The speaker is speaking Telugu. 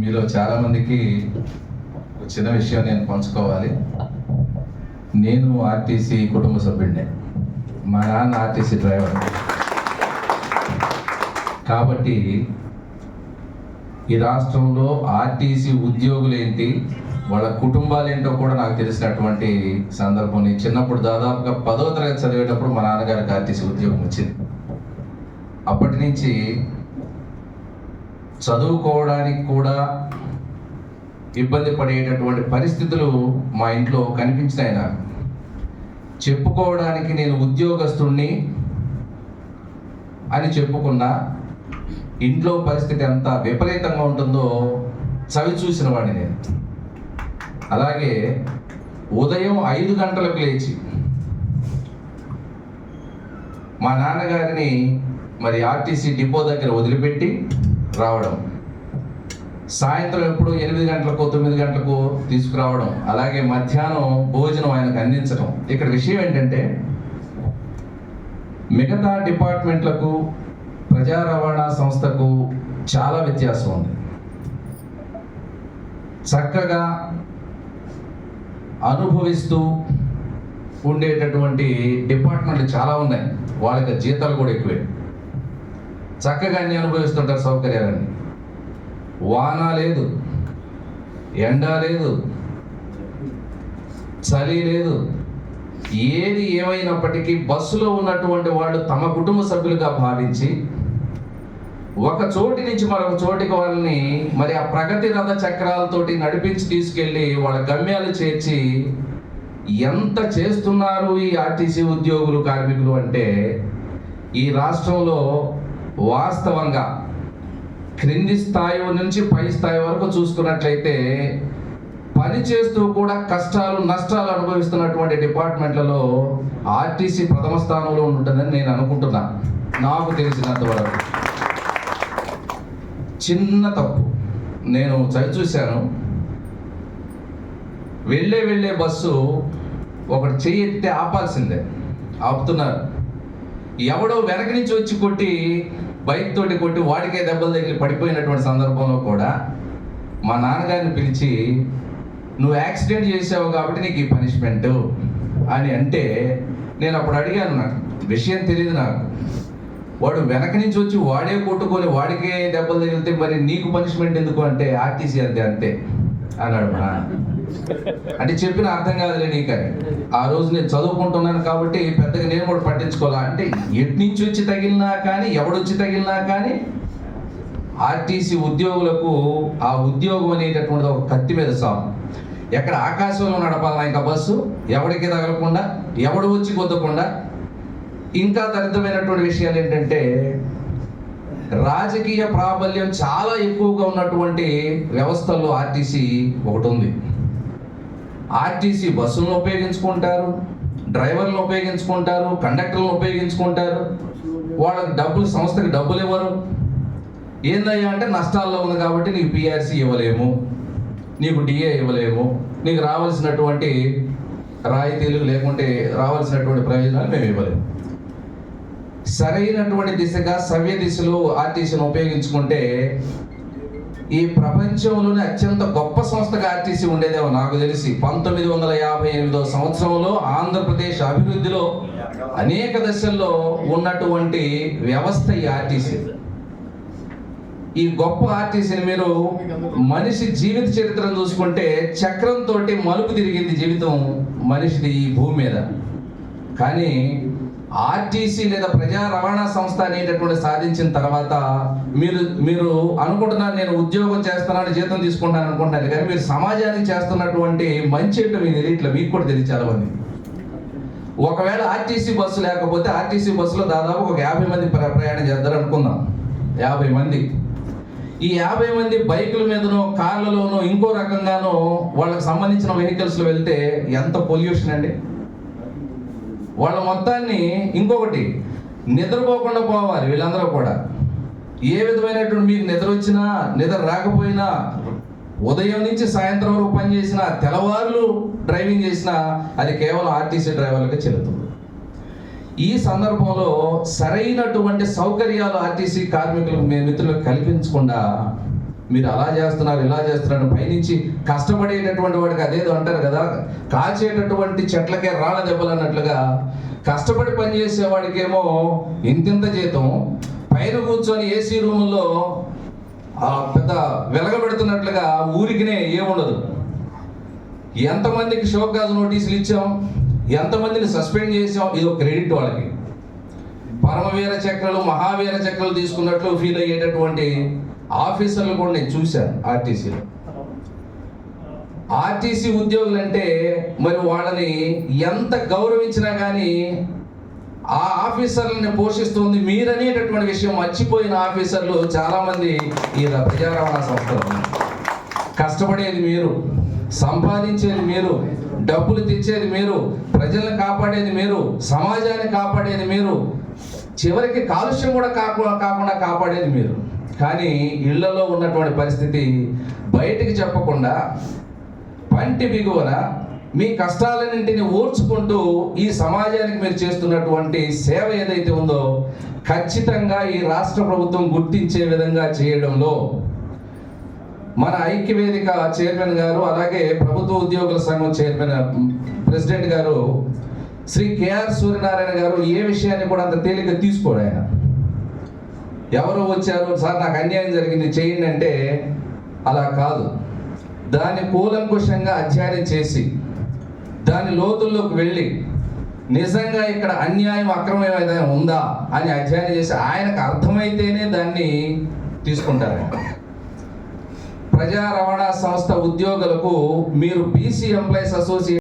మీలో చాలామందికి చిన్న విషయం నేను పంచుకోవాలి. నేను ఆర్టీసీ కుటుంబ సభ్యుడినే. మా నాన్న ఆర్టీసీ డ్రైవర్. కాబట్టి ఈ రాష్ట్రంలో ఆర్టీసీ ఉద్యోగులు ఏంటి, వాళ్ళ కుటుంబాలు ఏంటో కూడా నాకు తెలిసినటువంటి సందర్భం. నేను చిన్నప్పుడు దాదాపుగా 10వ తరగతి చదివేటప్పుడు మా నాన్నగారికి ఆర్టీసీ ఉద్యోగం వచ్చింది. అప్పటి నుంచి చదువుకోవడానికి కూడా ఇబ్బంది పడేటటువంటి పరిస్థితులు మా ఇంట్లో కనిపించినాయి. నాకు చెప్పుకోవడానికి నేను ఉద్యోగస్తుణ్ణి అని చెప్పుకున్నా ఇంట్లో పరిస్థితి ఎంత విపరీతంగా ఉంటుందో చవి చూసిన వాడిని నేను. అలాగే ఉదయం 5 గంటలకు లేచి మా నాన్నగారిని మరి ఆర్టీసీ డిపో దగ్గర వదిలిపెట్టి రావడం, సాయంత్రం ఎప్పుడు 8 గంటలకు 9 గంటలకు తీసుకురావడం, అలాగే మధ్యాహ్నం భోజనం ఆయనకు అందించడం. ఇక్కడ విషయం ఏంటంటే మిగతా డిపార్ట్మెంట్లకు ప్రజా రవాణా సంస్థకు చాలా వ్యత్యాసం ఉంది. చక్కగా అనుభవిస్తూ ఉండేటటువంటి డిపార్ట్మెంట్లు చాలా ఉన్నాయి. వాళ్ళకి జీతాలు కూడా ఎక్కువే. చక్కగా అన్ని అనుభవిస్తుంటారు సౌకర్యాలన్నీ. వాన లేదు, ఎండ లేదు, చలి లేదు. ఏది ఏమైనప్పటికీ బస్సులో ఉన్నటువంటి వాళ్ళు తమ కుటుంబ సభ్యులుగా భావించి ఒక చోటి నుంచి మరొక చోటికి వాళ్ళని మరి ఆ ప్రగతి రథ చక్రాలతోటి నడిపించి తీసుకెళ్ళి వాళ్ళ గమ్యాలు చేర్చి ఎంత చేస్తున్నారు ఈ ఆర్టీసీ ఉద్యోగులు, కార్మికులు అంటే ఈ రాష్ట్రంలో వాస్తవంగా క్రింది స్థాయి నుంచి పై స్థాయి వరకు చూసుకున్నట్లయితే పని చేస్తూ కూడా కష్టాలు నష్టాలు అనుభవిస్తున్నటువంటి డిపార్ట్మెంట్లలో ఆర్టీసీ ప్రథమ స్థానంలో ఉంటుందని నేను అనుకుంటున్నా. నాకు తెలిసినంత వరకు చిన్న తప్పు నేను చవి చూశాను. వెళ్ళే బస్సు ఒకటి చెయ్యి ఎత్తితే ఆపాల్సిందే, ఆపుతున్నారు. ఎవడో వెనక నుంచి వచ్చి కొట్టి బైక్ తోటి కొట్టి వాడికే దెబ్బలు తగిలి పడిపోయినటువంటి సందర్భంలో కూడా మా నాన్నగారిని పిలిచి నువ్వు యాక్సిడెంట్ చేసావు కాబట్టి నీకు ఈ పనిష్మెంట్ అని అంటే నేను అప్పుడు అడిగాను. నాకు విషయం తెలియదు. నాకు వాడు వెనక నుంచి వచ్చి వాడే కొట్టుకొని వాడికే దెబ్బలు తగిలితే మరి నీకు పనిష్మెంట్ ఎందుకు అంటే ఆర్టీసీ అంతే అన్నాడు మా నాన్న. అంటే చెప్పిన అర్థం కాదులే నీకని. ఆ రోజు నేను చదువుకుంటున్నాను కాబట్టి పెద్దగా నేను కూడా పట్టించుకోవాలా. అంటే ఎటు నుంచి వచ్చి తగిలినా కానీ ఎవడొచ్చి తగిలినా కానీ ఆర్టీసీ ఉద్యోగులకు ఆ ఉద్యోగం అనేటటువంటిది ఒక కత్తి మీద సాగు. ఎక్కడ ఆకాశంలో నడపాలన్నా ఇంకా బస్సు, ఎవడికి తగలకుండా, ఎవడు వచ్చి కొద్దకుండా. ఇంకా దరిద్రమైనటువంటి విషయాలు ఏంటంటే రాజకీయ ప్రాబల్యం చాలా ఎక్కువగా ఉన్నటువంటి వ్యవస్థల్లో ఆర్టీసీ ఒకటి ఉంది. ఆర్టీసీ బస్సులను ఉపయోగించుకుంటారు, డ్రైవర్లను ఉపయోగించుకుంటారు, కండక్టర్లను ఉపయోగించుకుంటారు. వాళ్ళకి డబ్బులు, సంస్థకి డబ్బులు ఇవ్వరు. ఏందయ్యా అంటే నష్టాల్లో ఉంది కాబట్టి నీకు పిఆర్సీ ఇవ్వలేము, నీకు డిఏ ఇవ్వలేము, నీకు రావాల్సినటువంటి రాయితీలు లేకుంటే రావాల్సినటువంటి ప్రయోజనాలు మేము ఇవ్వలేము. సరైనటువంటి దిశగా సవ్య దిశలో ఆర్టీసీని ఉపయోగించుకుంటే ఈ ప్రపంచంలోనే అత్యంత గొప్ప సంస్థగా ఆర్టీసీ ఉండేదేమో నాకు తెలిసి. 1958వ సంవత్సరంలో ఆంధ్రప్రదేశ్ అభివృద్ధిలో అనేక దశల్లో ఉన్నటువంటి వ్యవస్థ ఈ ఆర్టీసీ. ఈ గొప్ప ఆర్టీసీని మీరు మనిషి జీవిత చరిత్రను చూసుకుంటే చక్రంతో మలుపు తిరిగింది జీవితం మనిషిది ఈ భూమి మీద. కానీ ఆర్టీసీ లేదా ప్రజా రవాణా సంస్థ అనేటటువంటి సాధించిన తర్వాత మీరు అనుకుంటున్నారు నేను ఉద్యోగం చేస్తున్నాను, జీతం తీసుకుంటాను అనుకుంటున్నారు. కానీ మీరు సమాజానికి చేస్తున్నటువంటి మంచి ఏంటో మీకు తెలియట్లేదు. మీకు కూడా తెలియదు చాలా మంది. ఒకవేళ ఆర్టీసీ బస్సు లేకపోతే ఆర్టీసీ బస్సులో దాదాపు ఒక 50 మంది ప్రయాణం చేద్దారు అనుకుందాం. 50 మంది. ఈ 50 మంది బైకుల మీదనో కార్లలోనో ఇంకో రకంగానో వాళ్ళకి సంబంధించిన వెహికల్స్లో వెళ్తే ఎంత పొల్యూషన్ అండి. వాళ్ళ మొత్తాన్ని ఇంకొకటి నిద్రపోకుండా పోవాలి వీళ్ళందరూ కూడా. ఏ విధమైనటువంటి మీకు నిద్ర వచ్చినా నిద్ర రాకపోయినా ఉదయం నుంచి సాయంత్రం వరకు పనిచేసినా తెల్లవారులు డ్రైవింగ్ చేసినా అది కేవలం ఆర్టీసీ డ్రైవర్లకే చెల్లుతుంది. ఈ సందర్భంలో సరైనటువంటి సౌకర్యాలు ఆర్టీసీ కార్మికులకు మిత్రులకు కల్పించకుండా మీరు అలా చేస్తున్నారు ఇలా చేస్తున్నారు పైనుంచి కష్టపడేటటువంటి వాడికి అదేదో అంటారు కదా, కాల్చేటటువంటి చెట్లకే రాళ్ళ దెబ్బలు అన్నట్లుగా కష్టపడి పనిచేసే వాడికేమో ఇంతింత జీతం, పైన కూర్చొని ఏసీ రూముల్లో పెద్ద వెలగబెడుతున్నట్లుగా ఊరికినే ఏముండదు. ఎంతమందికి షోకాజ్ నోటీసులు ఇచ్చాం, ఎంతమందిని సస్పెండ్ చేసాం, ఇది క్రెడిట్ వాళ్ళకి. పరమవీర చక్రలు మహావీర చక్రలు తీసుకున్నట్లు ఫీల్ అయ్యేటటువంటి ఆఫీసర్లు కూడా నేను చూశాను ఆర్టీసీలో. ఆర్టీసీ ఉద్యోగులు అంటే మరి వాళ్ళని ఎంత గౌరవించినా కానీ ఆ ఆఫీసర్లని పోషిస్తుంది మీరనేటటువంటి విషయం మర్చిపోయిన ఆఫీసర్లు చాలామంది ఈ ప్రజా రవాణా సంస్థలు. కష్టపడేది మీరు, సంపాదించేది మీరు, డబ్బులు తెచ్చేది మీరు, ప్రజలను కాపాడేది మీరు, సమాజాన్ని కాపాడేది మీరు, చివరికి కాలుష్యం కూడా కాకుండా కాపాడేది మీరు. కానీ ఇళ్లలో ఉన్నటువంటి పరిస్థితి బయటికి చెప్పకుండా పంటి బిగువన మీ కష్టాలన్నింటినీ ఓర్చుకుంటూ ఈ సమాజానికి మీరు చేస్తున్నటువంటి సేవ ఏదైతే ఉందో ఖచ్చితంగా ఈ రాష్ట్ర ప్రభుత్వం గుర్తించే విధంగా చేయడంలో మన ఐక్యవేదిక చైర్మన్ గారు, అలాగే ప్రభుత్వ ఉద్యోగుల సంఘం చైర్మన్ ప్రెసిడెంట్ గారు శ్రీ కేఆర్ సూర్యనారాయణ గారు ఏ విషయాన్ని కూడా అంత తేలిక తీసుకోడు. ఆయన ఎవరో వచ్చారు, సార్ నాకు అన్యాయం జరిగింది చేయండి అంటే అలా కాదు. దాన్ని కూలంకుషంగా అధ్యయనం చేసి దాని లోతుల్లోకి వెళ్ళి నిజంగా ఇక్కడ అన్యాయం అక్రమం ఏదైనా ఉందా అని అధ్యయనం చేసి ఆయనకు అర్థమైతేనే దాన్ని తీసుకుంటారు. ప్రజా రవాణా సంస్థ ఉద్యోగులకు మీరు బీసీ ఎంప్లాయీస్ అసోసియేషన్